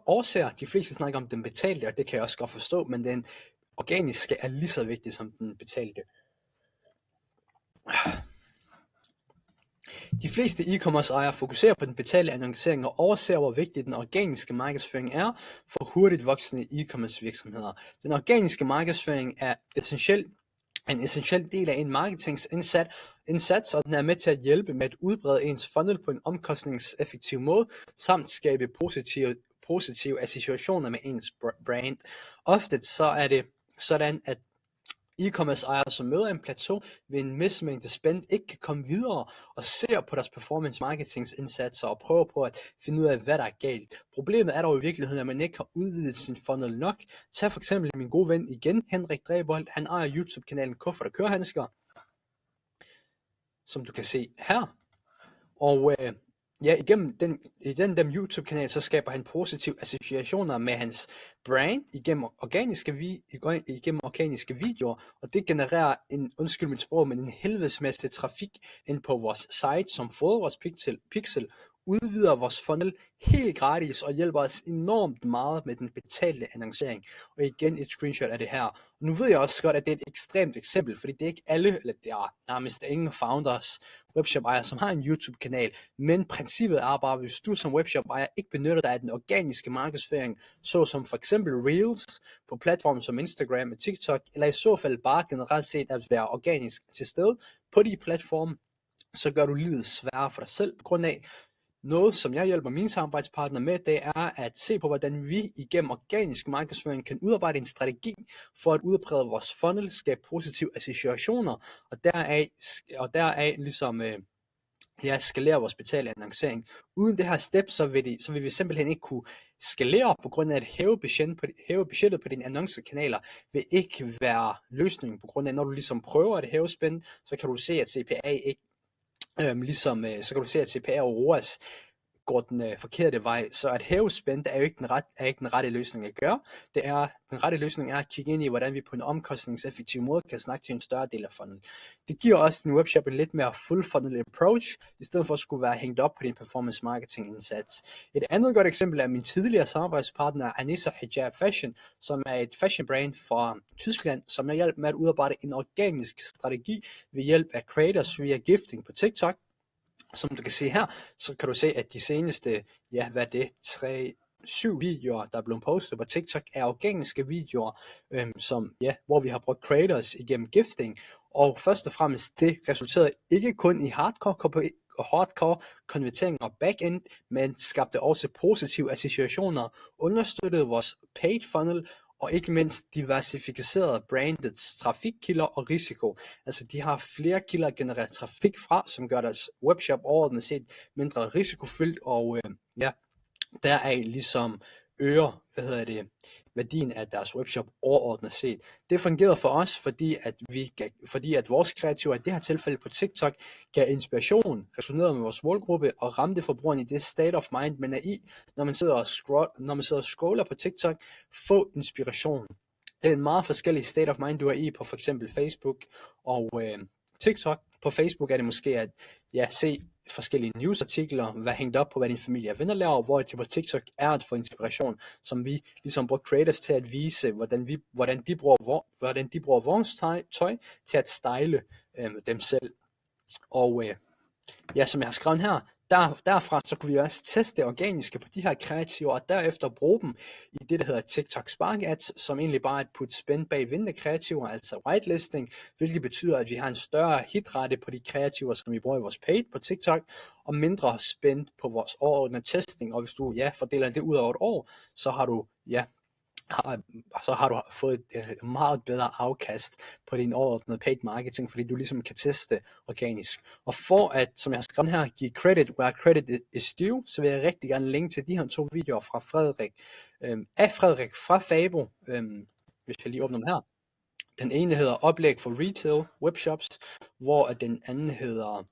overser. De fleste snakker om den betalte, og det kan jeg også godt forstå, men den organiske er lige så vigtig som den betalte. De fleste e-commerce ejere fokuserer på den betalte annoncering og overser, hvor vigtig den organiske markedsføring er for hurtigt voksende e-commerce virksomheder. Den organiske markedsføring er en essentiel del af en marketingindsats, og den er med til at hjælpe med at udbrede ens funnel på en omkostningseffektiv måde, samt skabe positive associationer med ens brand. Ofte så er det sådan, at e-commerce ejere, som møder en plateau ved en mismængde spend, ikke kan komme videre og ser på deres performance marketingsindsatser og prøver på at finde ud af, hvad der er galt. Problemet er dog i virkeligheden, at man ikke har udvidet sin funnel nok. Tag for eksempel min gode ven igen, Henrik Drebold. Han ejer YouTube-kanalen Kuffert og Kørehandsker, som du kan se her. Og igennem den YouTube-kanal, så skaber han positive associationer med hans brand igennem organiske videoer, og det genererer undskyld mit sprog, men en helvedesmæssig trafik ind på vores site, som fodrer vores pixel, udvider vores funnel helt gratis og hjælper os enormt meget med den betalte annoncering. Og igen et screenshot af det her. Og nu ved jeg også godt, at det er et ekstremt eksempel, fordi det er ikke alle, eller det er nærmest ingen founders, webshop ejer, som har en YouTube-kanal, men princippet er bare, hvis du som webshop ejer ikke benytter dig af den organiske markedsføring, såsom for eksempel Reels på platforme som Instagram og TikTok, eller i så fald bare generelt set at være organisk til stede på de platforme, så gør du livet sværere for dig selv på grund af noget, som jeg hjælper mine samarbejdspartnere med, det er at se på, hvordan vi igennem organisk markedsføring kan udarbejde en strategi for at udbrede vores funnel, skabe positive associationer, og deraf ligesom skalere vores betalte annoncering. Uden det her step, så vil vi simpelthen ikke kunne skalere, på grund af at hæve budgettet på dine annoncekanaler vil ikke være løsningen, på grund af, når du ligesom prøver at hæve spend, så kan du se, at CPA ikke så kan du se, at CPA og ROAS går den forkerte vej. Så at hæve spend er jo ikke den rette løsning at gøre. Den rette løsning er at kigge ind i, hvordan vi på en omkostningseffektiv måde kan snakke til en større del af funnel. Det giver også din webshop en lidt mere full funnel approach, i stedet for at skulle være hængt op på din performance marketing indsats. Et andet godt eksempel er min tidligere samarbejdspartner Anissa Hijab Fashion, som er et fashion brand fra Tyskland, som jeg hjalp med at udarbejde en organisk strategi ved hjælp af creators via gifting på TikTok. Som du kan se her, så kan du se, at de seneste, 7 videoer, der er blevet postet på TikTok, er organiske videoer, hvor vi har brugt creators igennem gifting. Og først og fremmest, det resulterede ikke kun i hardcore konverteringer og backend, men skabte også positive associationer, understøttede vores paid funnel, og ikke mindst diversificerede brandets trafikkilder og risiko. Altså de har flere kilder at generere trafik fra, som gør deres webshop overordnet set mindre risikofyldt, og deraf ligesom øger værdien af deres webshop overordnet set. Det fungerede for os, fordi at vores kreativer i det her tilfælde på TikTok gav inspiration, resonerede med vores målgruppe og ramte forbrugeren i det state of mind, man er i, når man sidder og scroller på TikTok. Få inspiration. Det er en meget forskellig state of mind, du er i på for eksempel Facebook og TikTok. På Facebook er det måske at se forskellige newsartikler, være hængt op på, hvad din familie og venner laver, hvor det på TikTok er at få inspiration, som vi ligesom bruger creators til at vise, hvordan de bruger vores tøj til at style dem selv. Og som jeg har skrevet her, derfra så kunne vi også teste organiske på de her kreativer, og derefter bruge dem i det, der hedder TikTok Spark Ads, som egentlig bare er et put spend bag vindende kreativer, altså whitelisting, hvilket betyder, at vi har en større hitrate på de kreativer, som vi bruger i vores paid på TikTok, og mindre spend på vores overordnede testing. Og hvis du fordeler det ud over et år, så har du fået et meget bedre afkast på din overordnede paid marketing, fordi du ligesom kan teste organisk. Og for at, som jeg har skrevet her, give credit where credit is due, så vil jeg rigtig gerne linke til de her 2 videoer fra Frederik fra Fabo, hvis jeg lige åbner dem her. Den ene hedder oplæg for retail webshops, hvor den anden hedder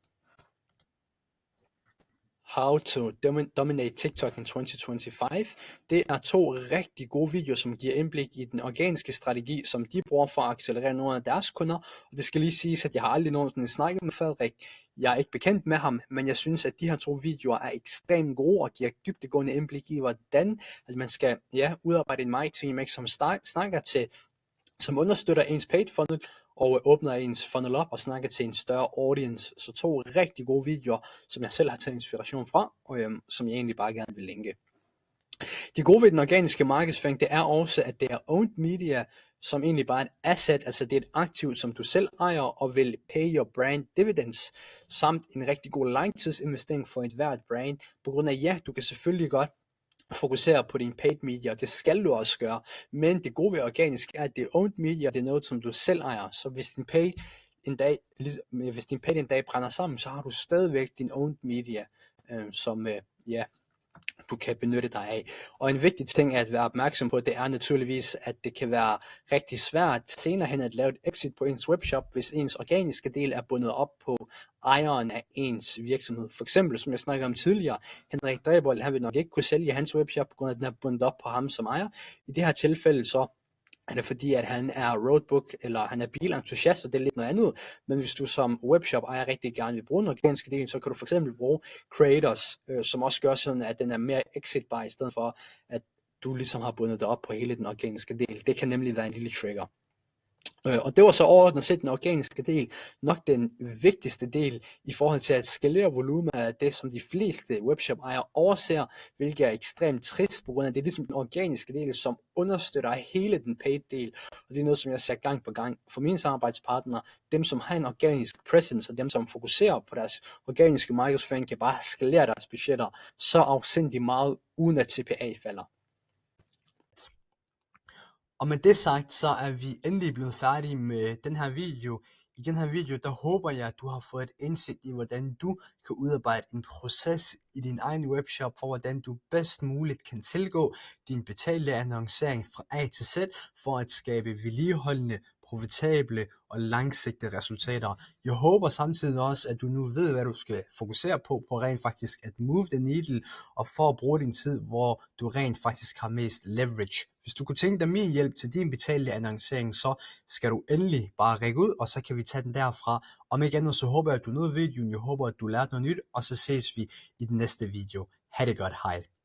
How to Dominate TikTok in 2025. Det er 2 rigtig gode videoer, som giver indblik i den organiske strategi, som de bruger for at accelerere nogle af deres kunder. Og det skal lige siges, at jeg har aldrig nogensinde snakket med Frederik. Jeg er ikke bekendt med ham, men jeg synes, at de her 2 videoer er ekstremt gode og giver dybdegående indblik i, hvordan at man skal udarbejde en marketing mix, som understøtter ens paid funnel, og åbner ens funnel op og snakker til en større audience. Så 2 rigtig gode videoer, som jeg selv har taget inspiration fra, og som jeg egentlig bare gerne vil linke. Det gode ved den organiske markedsføring, det er også, at det er owned media, som egentlig bare er et asset, altså det er et aktiv, som du selv ejer og vil pay your brand dividends, samt en rigtig god langtidsinvestering for et hvert brand, på grund af du kan selvfølgelig godt fokusere på din paid media, og det skal du også gøre, men det gode ved organisk er, at det er owned media, det er noget, som du selv ejer, så hvis din paid en dag brænder sammen, så har du stadigvæk din owned media, som du kan benytte dig af. Og en vigtig ting at være opmærksom på, det er naturligvis, at det kan være rigtig svært senere hen at lave et exit på ens webshop, hvis ens organiske del er bundet op på ejeren af ens virksomhed. For eksempel, som jeg snakkede om tidligere, Henrik Drebold, han vil nok ikke kunne sælge hans webshop, på grund af at den er bundet op på ham som ejer. I det her tilfælde så er det fordi, at han er roadbook, eller han er bilentusiast, og det er lidt noget andet. Men hvis du som webshop ejer rigtig gerne vil bruge den organiske del, så kan du for eksempel bruge creators, som også gør sådan, at den er mere exitbar, i stedet for, at du ligesom har bundet det op på hele den organiske del. Det kan nemlig være en lille trigger. Og det var så overordnet set den organiske del, nok den vigtigste del i forhold til at skalere volumen af det, som de fleste webshop-ejere overser, hvilket er ekstremt trist, på grund af det er ligesom den organiske del, som understøtter hele den paid del. Og det er noget, som jeg ser gang på gang for mine samarbejdspartnere. Dem, som har en organisk presence, og dem, som fokuserer på deres organiske markedsføring, kan bare skalere deres budgetter så afsindigt meget, uden at CPA falder. Og med det sagt, så er vi endelig blevet færdige med den her video. I den her video, der håber jeg, at du har fået et indsigt i, hvordan du kan udarbejde en proces i din egen webshop for, hvordan du bedst muligt kan tilgå din betalte annoncering fra A til Z for at skabe vedligeholdende, profitable og langsigtede resultater. Jeg håber samtidig også, at du nu ved, hvad du skal fokusere på rent faktisk at move the needle og for at bruge din tid, hvor du rent faktisk har mest leverage. Hvis du kunne tænke dig min hjælp til din betalte annoncering, så skal du endelig bare række ud, og så kan vi tage den derfra. Om ikke andet, så håber jeg, at du nåede videoen. Jeg håber, at du lærte noget nyt, og så ses vi i den næste video. Ha' det godt, hej.